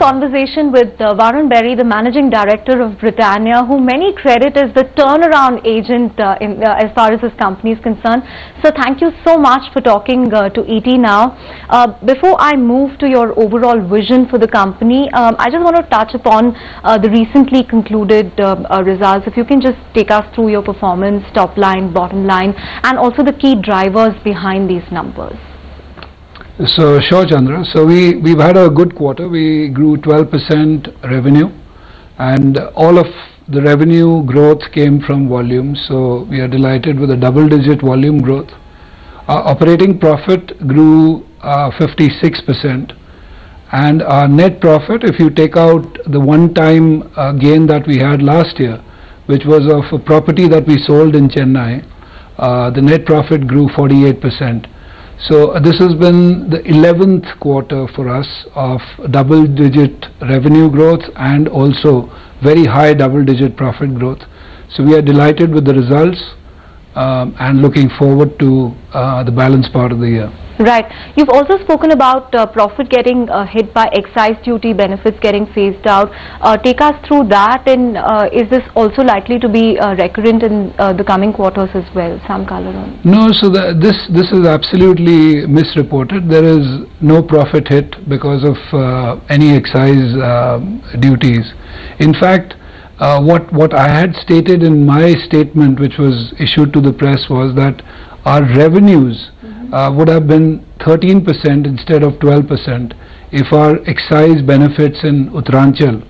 conversation with Varun, the Managing Director of Britannia, who many credit as the turnaround agent as far as this company is concerned. So thank you so much for talking to ET now. Before I move to your overall vision for the company, I just want to touch upon the recently concluded results. If you can just take us through your performance, top line, bottom line, and also the key drivers behind these numbers. So sure, Chandra. So we've had a good quarter. We grew 12% revenue, and all of the revenue growth came from volume. So we are delighted with a double-digit volume growth. Our operating profit grew 56%, and our net profit, if you take out the one-time gain that we had last year, which was of a property that we sold in Chennai, the net profit grew 48%. So this has been the 11th quarter for us of double-digit revenue growth and also very high double-digit profit growth. So we are delighted with the results and looking forward to the balance part of the year. Right. You've also spoken about profit getting hit by excise duty benefits getting phased out. Take us through that, and is this also likely to be recurrent in the coming quarters as well? Some color on it. No, so this is absolutely misreported. There is no profit hit because of any excise duties. In fact, what I had stated in my statement, which was issued to the press, was that our revenues would have been 13% instead of 12% if our excise benefits in Uttaranchal,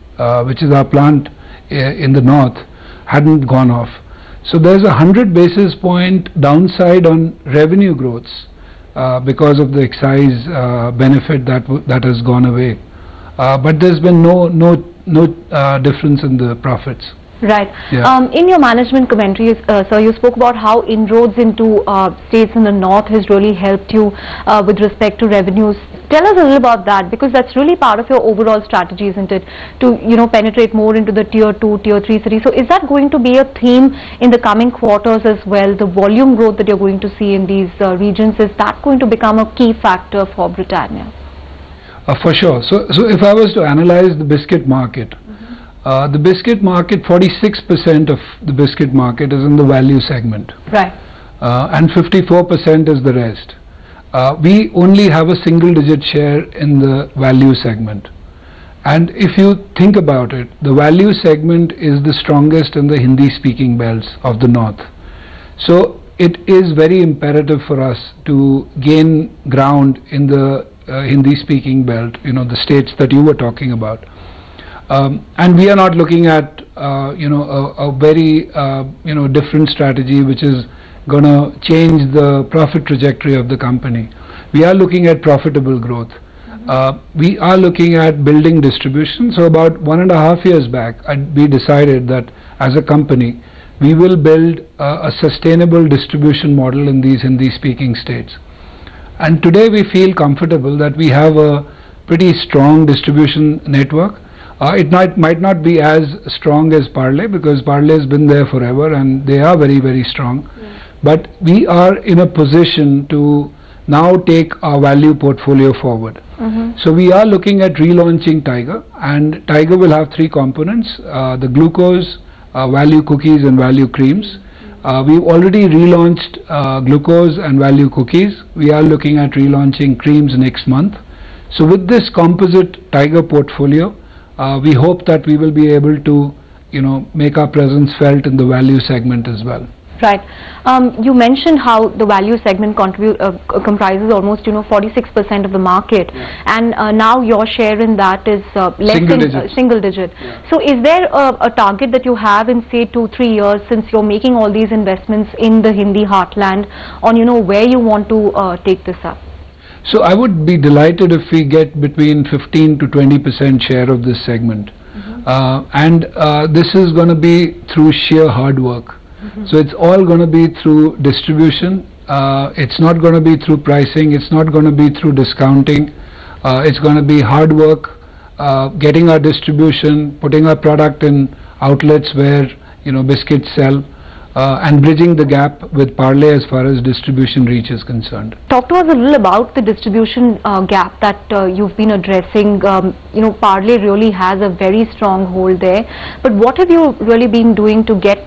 which is our plant in the north, hadn't gone off. So there's a 100 basis point downside on revenue growths because of the excise benefit that has gone away. But there's been no difference in the profits. Right. Yeah. In your management commentary, sir, you spoke about how inroads into states in the north has really helped you with respect to revenues. Tell us a little about that, because that's really part of your overall strategy, isn't it? To penetrate more into the tier 2, tier 3 cities. So is that going to be a theme in the coming quarters as well? The volume growth that you're going to see in these regions, is that going to become a key factor for Britannia? For sure. So if I was to analyze the biscuit market, the biscuit market, 46% of the biscuit market is in the value segment. Right. And 54% is the rest. We only have a single-digit share in the value segment. And if you think about it, the value segment is the strongest in the Hindi-speaking belts of the north. So it is very imperative for us to gain ground in the Hindi-speaking belt, the states that you were talking about. And we are not looking at a very different strategy which is going to change the profit trajectory of the company. We are looking at profitable growth. We are looking at building distribution. So about 1.5 years back, we decided that as a company we will build a sustainable distribution model in these Hindi-speaking states. And today we feel comfortable that we have a pretty strong distribution network. It might not be as strong as Parle, because Parle has been there forever and they are very, very strong. Yeah. But we are in a position to now take our value portfolio forward. So we are looking at relaunching Tiger, and Tiger will have 3 components: the glucose, value cookies and value creams. We've already relaunched glucose and value cookies. We are looking at relaunching creams next month. So with this composite Tiger portfolio, we hope that we will be able to, make our presence felt in the value segment as well. Right. You mentioned how the value segment comprises almost 46% of the market, yeah. And now your share in that is less than single digit. Yeah. So is there a target that you have in say 2-3 years, since you're making all these investments in the Hindi heartland, on where you want to take this up? So I would be delighted if we get between 15 to 20% share of this segment. And this is going to be through sheer hard work. So it's all going to be through distribution. It's not going to be through pricing. It's not going to be through discounting. It's going to be hard work, getting our distribution, putting our product in outlets where biscuits sell. and bridging the gap with Parle as far as distribution reach is concerned. Talk to us a little about the distribution gap that you've been addressing. Parle really has a very strong hold there. But what have you really been doing to get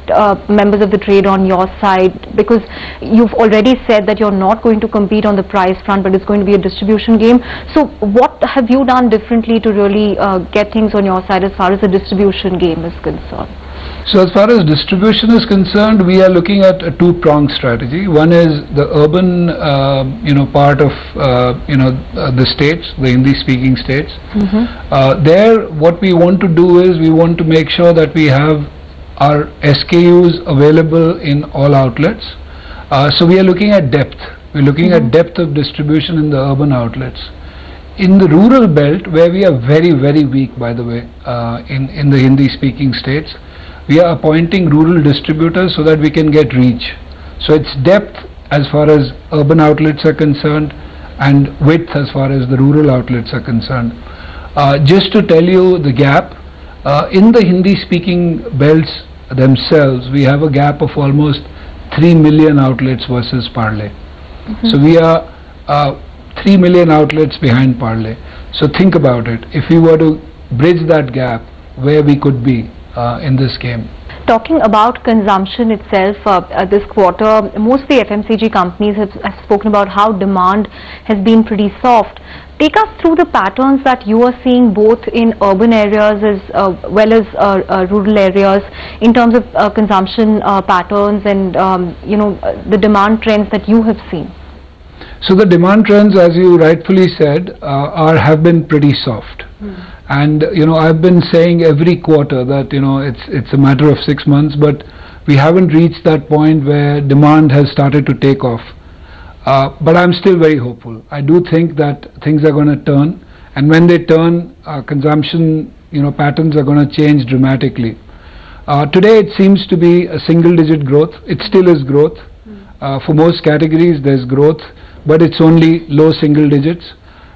members of the trade on your side? Because you've already said that you're not going to compete on the price front, but it's going to be a distribution game. So what have you done differently to really get things on your side as far as the distribution game is concerned? So as far as distribution is concerned, we are looking at a two-pronged strategy. One is the urban, part of, the states, the Hindi-speaking states. There, what we want to do is we want to make sure that we have our SKUs available in all outlets. So we are looking at depth. We're looking at depth of distribution in the urban outlets. In the rural belt, where we are very, very weak, by the way, in the Hindi-speaking states, we are appointing rural distributors so that we can get reach. So it's depth as far as urban outlets are concerned and width as far as the rural outlets are concerned. Just to tell you the gap, in the Hindi-speaking belts themselves, we have a gap of almost 3 million outlets versus Parle. So we are 3 million outlets behind Parle. So think about it. If we were to bridge that gap, where we could be in this game. Talking about consumption itself, this quarter, most of the FMCG companies have spoken about how demand has been pretty soft. Take us through the patterns that you are seeing both in urban areas as well as rural areas in terms of consumption patterns and the demand trends that you have seen. So the demand trends, as you rightfully said, have been pretty soft. And I've been saying every quarter that it's a matter of 6 months, but we haven't reached that point where demand has started to take off. But I'm still very hopeful. I do think that things are going to turn, and when they turn, consumption patterns are going to change dramatically. Today it seems to be a single-digit growth. It still is growth. For most categories there's growth, but it's only low single digits.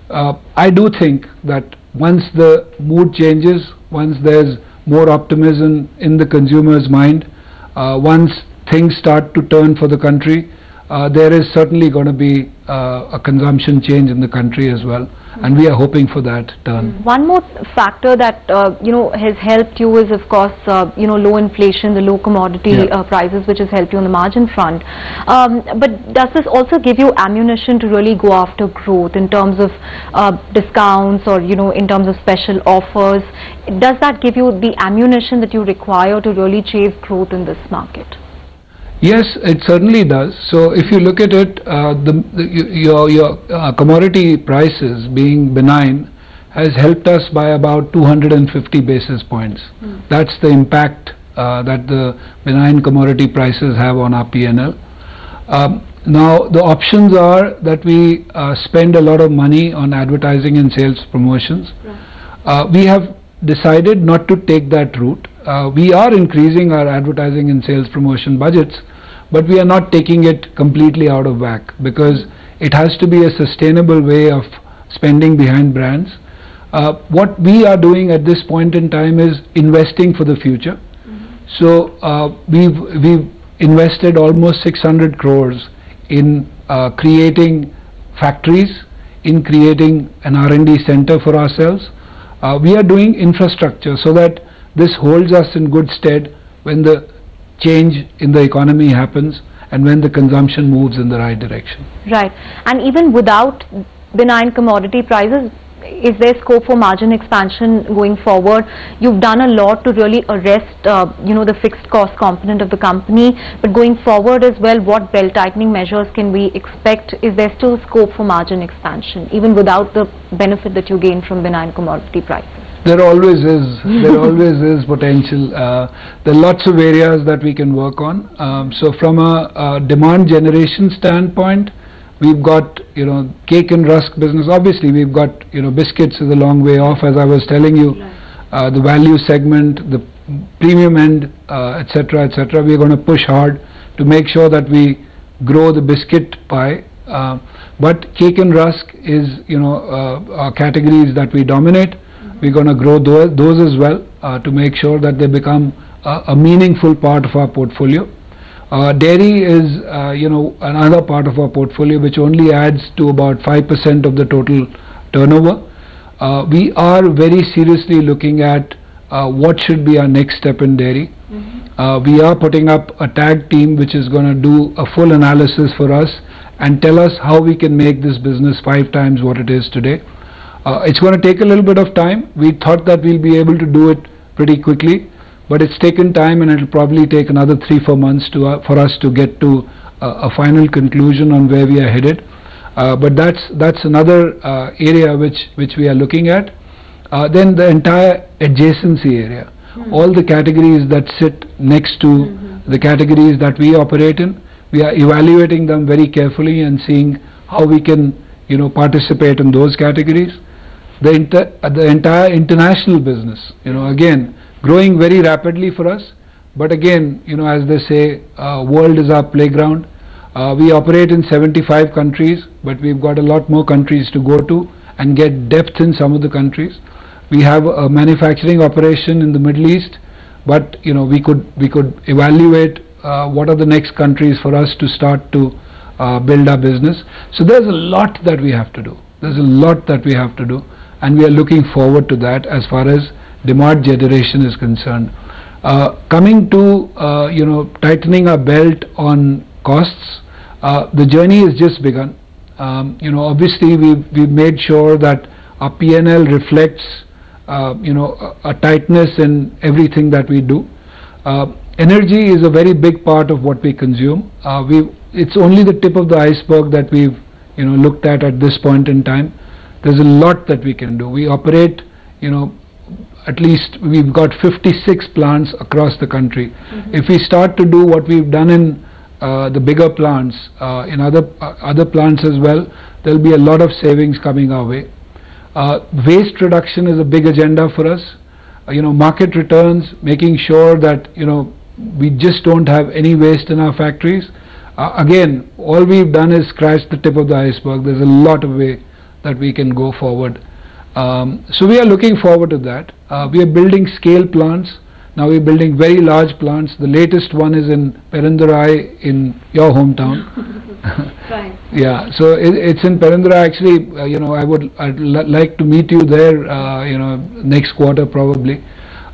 I do think that once the mood changes, once there's more optimism in the consumer's mind, once things start to turn for the country, there is certainly going to be a consumption change in the country as well, and we are hoping for that turn. One more factor that has helped you is, of course, low inflation, the low commodity prices, which has helped you on the margin front. But does this also give you ammunition to really go after growth in terms of discounts or in terms of special offers? Does that give you the ammunition that you require to really chase growth in this market? Yes, it certainly does. So if you look at it, your commodity prices being benign has helped us by about 250 basis points. That's the impact that the benign commodity prices have on our P&L. Now the options are that we spend a lot of money on advertising and sales promotions. We have decided not to take that route. We are increasing our advertising and sales promotion budgets, but we are not taking it completely out of whack, because it has to be a sustainable way of spending behind brands. What we are doing at this point in time is investing for the future. So we've invested almost 600 crores in creating factories, in creating an R&D center for ourselves. We are doing infrastructure so that this holds us in good stead when the change in the economy happens and when the consumption moves in the right direction. Right. And even without benign commodity prices, is there scope for margin expansion going forward? You've done a lot to really arrest the fixed cost component of the company, but going forward as well, what belt tightening measures can we expect? Is there still scope for margin expansion even without the benefit that you gain from benign commodity prices? There always is. There always is potential. There are lots of areas that we can work on. So from a demand generation standpoint, we've got cake and rusk business. Obviously, we've got biscuits is a long way off, as I was telling you. The value segment, the premium end, etc., etc. We're going to push hard to make sure that we grow the biscuit pie. But cake and rusk is our categories that we dominate. We're going to grow those as well to make sure that they become a meaningful part of our portfolio. Dairy is, another part of our portfolio which only adds to about 5% of the total turnover. We are very seriously looking at what should be our next step in dairy. We are putting up a tag team which is going to do a full analysis for us and tell us how we can make this business 5 times what it is today. It's going to take a little bit of time. We thought that we'll be able to do it pretty quickly, but it's taken time, and it'll probably take another 3-4 months for us to get to a final conclusion on where we are headed. But that's another area which we are looking at. Then the entire adjacency area, all the categories that sit next to the categories that we operate in, we are evaluating them very carefully and seeing how we can participate in those categories. The entire international business, again, growing very rapidly for us, but again, as they say, world is our playground. We operate in 75 countries, but we've got a lot more countries to go to and get depth in some of the countries. We have a manufacturing operation in the Middle East, but we could evaluate what are the next countries for us to start to build our business. So there's a lot that we have to do. And we are looking forward to that as far as demand generation is concerned. Coming to tightening our belt on costs, the journey has just begun. Obviously we've made sure that our P&L reflects a tightness in everything that we do. Energy is a very big part of what we consume. It's only the tip of the iceberg that we've looked at this point in time. There's a lot that we can do. We operate, at least we've got 56 plants across the country. If we start to do what we've done in the bigger plants, in other plants as well, there'll be a lot of savings coming our way. Waste reduction is a big agenda for us. Market returns, making sure that we just don't have any waste in our factories. Again, all we've done is scratch the tip of the iceberg. There's a lot of way that we can go forward. So we are looking forward to that. We are building scale plants. Now we're building very large plants. The latest one is in Perendurai in your hometown. Right. Yeah, so it's in Perendurai actually. I'd like to meet you there next quarter probably.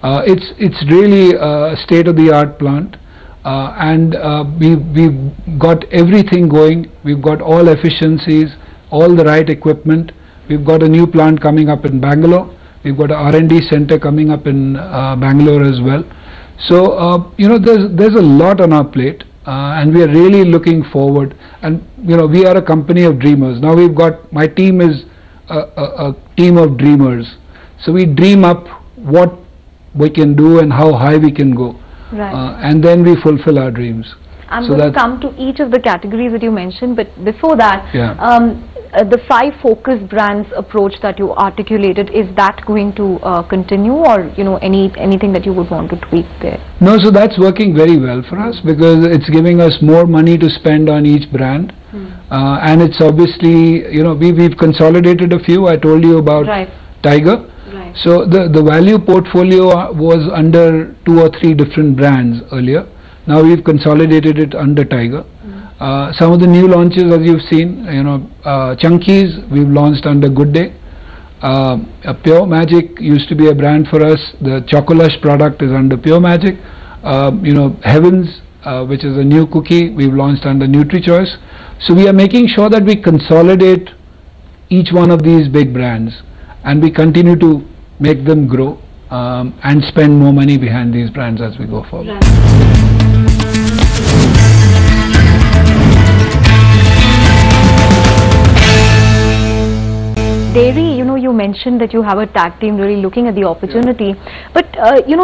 It's really a state-of-the-art plant, and we've got everything going. We've got all efficiencies, all the right equipment. We've got a new plant coming up in Bangalore. We've got an R&D center coming up in Bangalore as well. So there's a lot on our plate, and we are really looking forward. And we are a company of dreamers. Now my team is a team of dreamers. So we dream up what we can do and how high we can go, and then we fulfill our dreams. I'm going to come to each of the categories that you mentioned, but before that, the 5 focus brands approach that you articulated, is that going to continue, or anything that you would want to tweak there? No, so that's working very well for us because it's giving us more money to spend on each brand, and it's obviously we've consolidated a few. I told you about Tiger. So the value portfolio was under 2 or 3 different brands earlier. Now we've consolidated it under Tiger. Some of the new launches, as you've seen, Chunkies we've launched under Good Day. Pure Magic used to be a brand for us. The Chocolush product is under Pure Magic. Heavens, which is a new cookie, we've launched under NutriChoice. So we are making sure that we consolidate each one of these big brands, and we continue to make them grow and spend more money behind these brands as we go forward. Dairy, you mentioned that you have a tag team really looking at the opportunity, but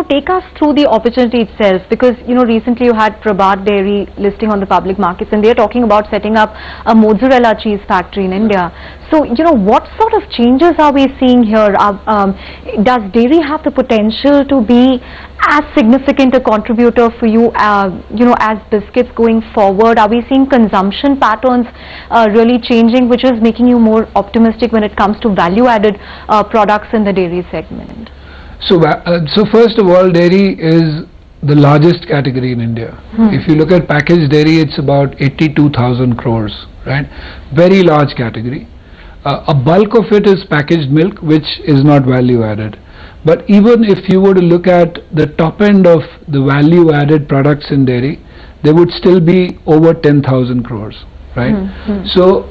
take us through the opportunity itself, because recently you had Prabhat Dairy listing on the public markets, and they're talking about setting up a mozzarella cheese factory in India. So what sort of changes are we seeing here? Does dairy have the potential to be as significant a contributor for you, as biscuits going forward? Are we seeing consumption patterns really changing, which is making you more optimistic when it comes to value-added products in the dairy segment? So first of all, dairy is the largest category in India. If you look at packaged dairy, it's about 82,000 crores, right? Very large category. A bulk of it is packaged milk, which is not value added. But even if you were to look at the top end of the value added products in dairy, there would still be over 10,000 crores, right? So,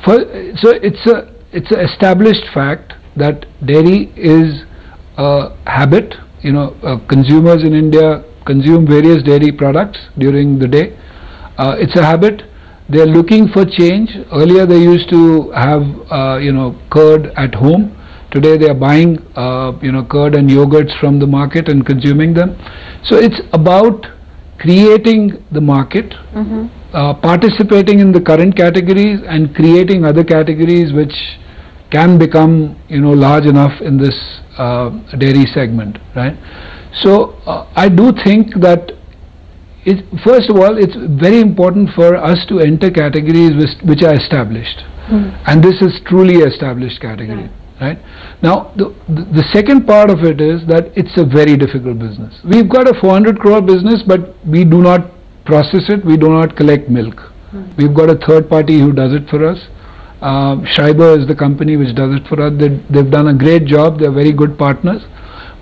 so it's an established fact that dairy is a habit. You know, consumers in India consume various dairy products during the day. It's a habit. They are looking for change. Earlier they used to have you know, curd at home. Today they are buying you know, curd and yogurts from the market and consuming them. So it's about creating the market, participating in the current categories and creating other categories which can become, you know, large enough in this dairy segment, right? So I do think that first of all, it's very important for us to enter categories which are established, and this is truly established category, right? Now the second part of it is that it's a very difficult business. We've got a 400 crore business, but we do not process it, we do not collect milk. We've got a third party who does it for us. Schreiber is the company which does it for us. They've done a great job. They're very good partners.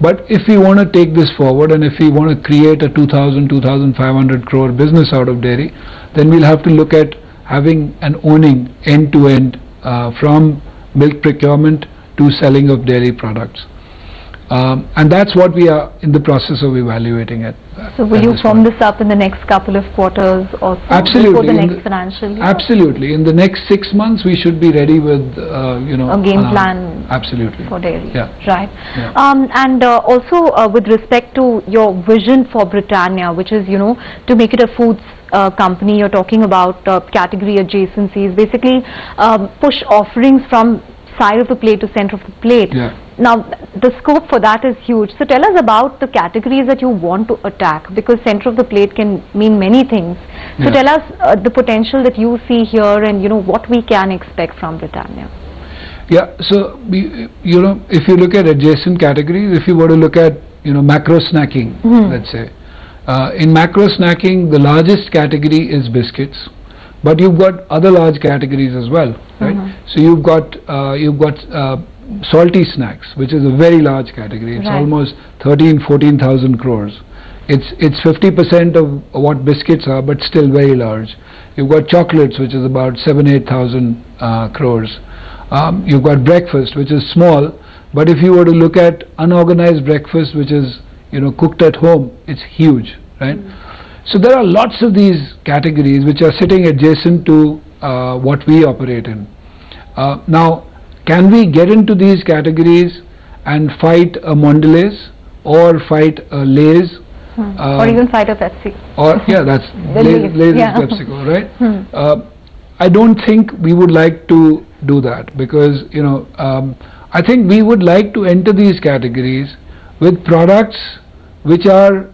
But if we want to take this forward, and if we want to create a 2,500 crore business out of dairy, then we'll have to look at having and owning end-to-end from milk procurement to selling of dairy products. And that's what we are in the process of evaluating it. So will you firm this up in the next couple of quarters or so? Absolutely. Before the next financial year? Absolutely. In the next 6 months we should be ready with you know, a game plan. Absolutely. For dairy. Yeah. Right. Yeah. And also with respect to your vision for Britannia, which is, you know, to make it a foods company, you're talking about category adjacencies, basically push offerings from side of the plate to center of the plate. Yeah. Now the scope for that is huge. So tell us about the categories that you want to attack, because center of the plate can mean many things. So tell us the potential that you see here, and you know what we can expect from Britannia. Yeah, so you know, if you look at adjacent categories, if you were to look at, you know, macro snacking, let's say, in macro snacking the largest category is biscuits, but you've got other large categories as well, right? So you've got salty snacks, which is a very large category. It's almost 14,000 crores. It's 50% of what biscuits are, but still very large. You've got chocolates, which is about 7,000-8,000 crores. You've got breakfast, which is small, but if you were to look at unorganized breakfast, which is, you know, cooked at home, it's huge, right? So there are lots of these categories which are sitting adjacent to what we operate in. Now, can we get into these categories and fight a Mondelez or fight a Lay's? Or even fight a Pepsi. Or that's Lay's is PepsiCo, right? I don't think we would like to do that, because, you know, I think we would like to enter these categories with products which are,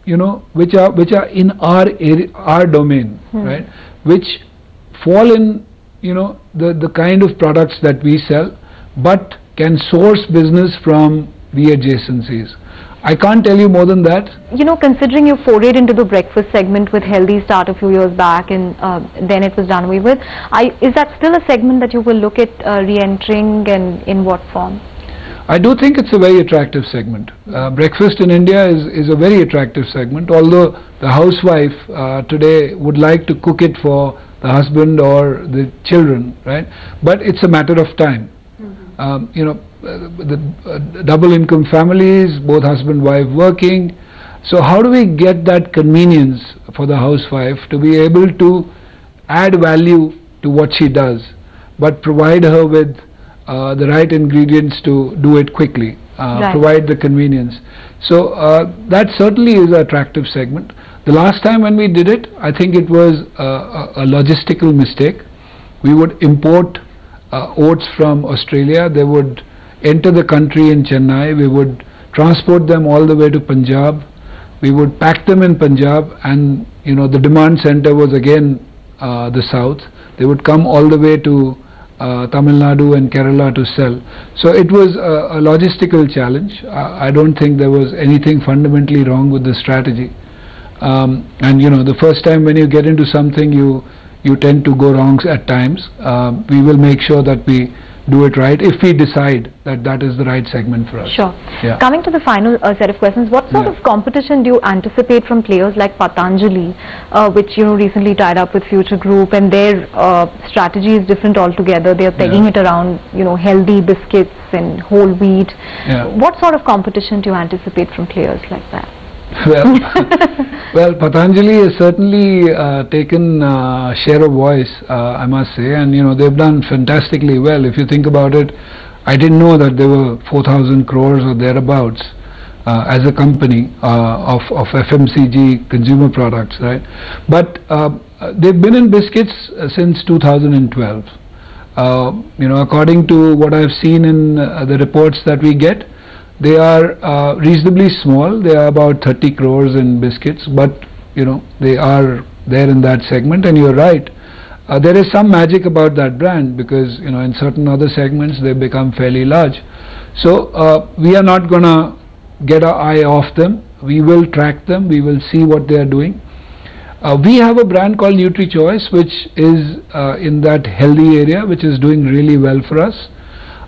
you know, which are in our area, our domain, right? Which fall in, you know, the kind of products that we sell, but can source business from the adjacencies. I can't tell you more than that. You know, considering you forayed into the breakfast segment with Healthy Start a few years back, and then it was done away with, is that still a segment that you will look at re-entering, and in what form? I do think it's a very attractive segment. Breakfast in India is a very attractive segment, although the housewife today would like to cook it for the husband or the children, right? But it's a matter of time. You know, the double income families, both husband wife working. So how do we get that convenience for the housewife to be able to add value to what she does, but provide her with the right ingredients to do it quickly, provide the convenience. So that certainly is an attractive segment. The last time when we did it, I think it was a logistical mistake. We would import oats from Australia. They would enter the country in Chennai. We would transport them all the way to Punjab. We would pack them in Punjab, and, you know, the demand center was again the south. They would come all the way to Tamil Nadu and Kerala to sell. So it was a logistical challenge. I don't think there was anything fundamentally wrong with the strategy. And you know, the first time when you get into something, you tend to go wrong at times. We will make sure that we do it right if we decide that that is the right segment for us. Sure. Yeah. Coming to the final set of questions, what sort of competition do you anticipate from players like Patanjali, which recently tied up with Future Group, and their strategy is different altogether. They are pegging it around healthy biscuits and whole wheat. What sort of competition do you anticipate from players like that? Well, Patanjali has certainly taken share of voice, I must say, and they've done fantastically well. If you think about it, I didn't know that there were 4,000 crores or thereabouts as a company of FMCG consumer products, right? But they've been in biscuits since 2012. According to what I've seen in the reports that we get, they are reasonably small. They are about 30 crores in biscuits, but they are there in that segment. And you're right, there is some magic about that brand, because in certain other segments they become fairly large. So we are not gonna get our eye off them. We will track them. We will see what they are doing. We have a brand called NutriChoice, which is in that healthy area, which is doing really well for us.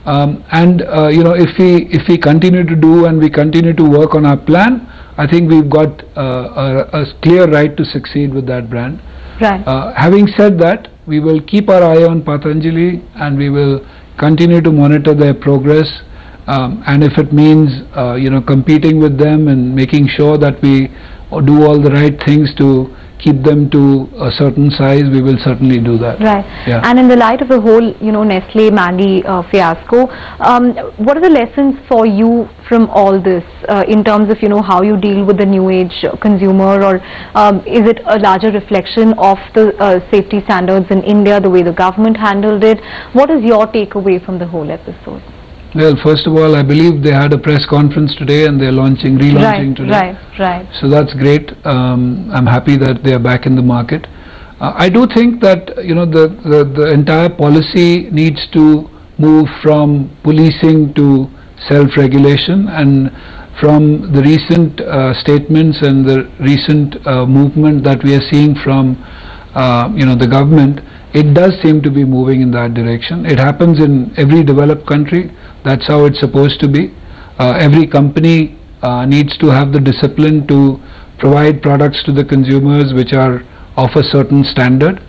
If we continue to do and we continue to work on our plan, I think we've got a clear right to succeed with that brand. Right. Having said that, we will keep our eye on Patanjali and we will continue to monitor their progress. And if it means competing with them and making sure that we do all the right things to keep them to a certain size, we will certainly do that. Right. Yeah. And in the light of the whole, Nestle Maggi fiasco, what are the lessons for you from all this in terms of, how you deal with the new age consumer, or is it a larger reflection of the safety standards in India, the way the government handled it? What is your takeaway from the whole episode? Well, first of all, I believe they had a press conference today and they're relaunching today. Right. So that's great. I'm happy that they are back in the market. I do think that the entire policy needs to move from policing to self-regulation, and from the recent statements and the recent movement that we are seeing from the government, it does seem to be moving in that direction. It happens in every developed country. That's how it's supposed to be. Every company needs to have the discipline to provide products to the consumers which are of a certain standard.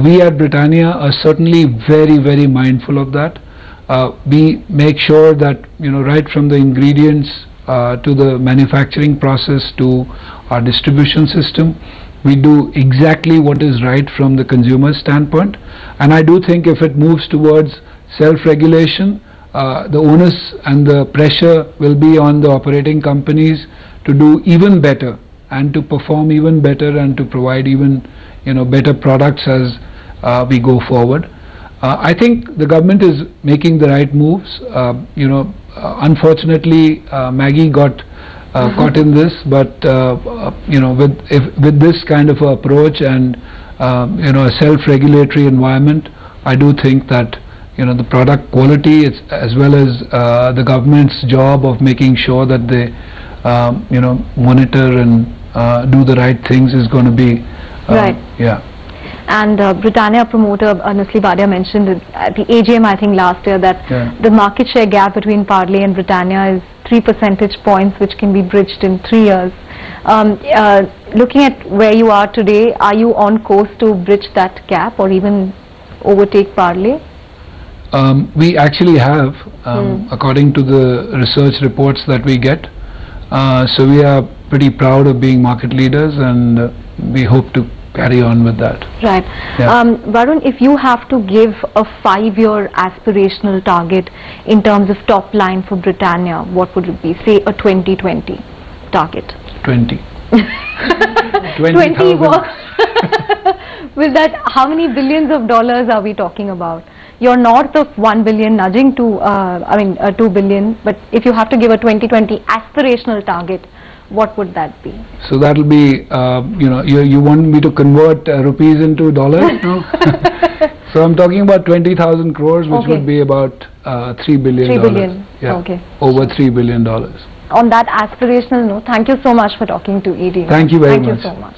We at Britannia are certainly very, very mindful of that. We make sure that right from the ingredients to the manufacturing process to our distribution system, we do exactly what is right from the consumer standpoint. And I do think if it moves towards self-regulation, the onus and the pressure will be on the operating companies to do even better and to perform even better and to provide even better products as we go forward. I think the government is making the right moves. Unfortunately, Maggi got caught in this, but with this kind of approach and a self-regulatory environment, I do think that the product quality is, as well as the government's job of making sure that they monitor and do the right things is going to be right. Yeah. And Britannia promoter Nestle Badia mentioned at the AGM, I think last year, that the market share gap between Parle and Britannia is 3 percentage points, which can be bridged in 3 years. Looking at where you are today, are you on course to bridge that gap or even overtake Parle? We actually have, according to the research reports that we get. So we are pretty proud of being market leaders, and we hope to carry on with that. Right. Yeah. Varun, if you have to give a 5-year aspirational target in terms of top line for Britannia, what would it be? Say a 2020 target. 20. 20 what? With that, how many billions of dollars are we talking about? You're north of 1 billion, nudging to 2 billion, but if you have to give a 2020 aspirational target, what would that be? So that will be, you want me to convert rupees into dollars? No? So I'm talking about 20,000 crores, which would be about $3 billion. 3 billion. Yeah, okay. over $3 billion. On that aspirational note, thank you so much for talking to ED. Thank you very much. Thank you so much.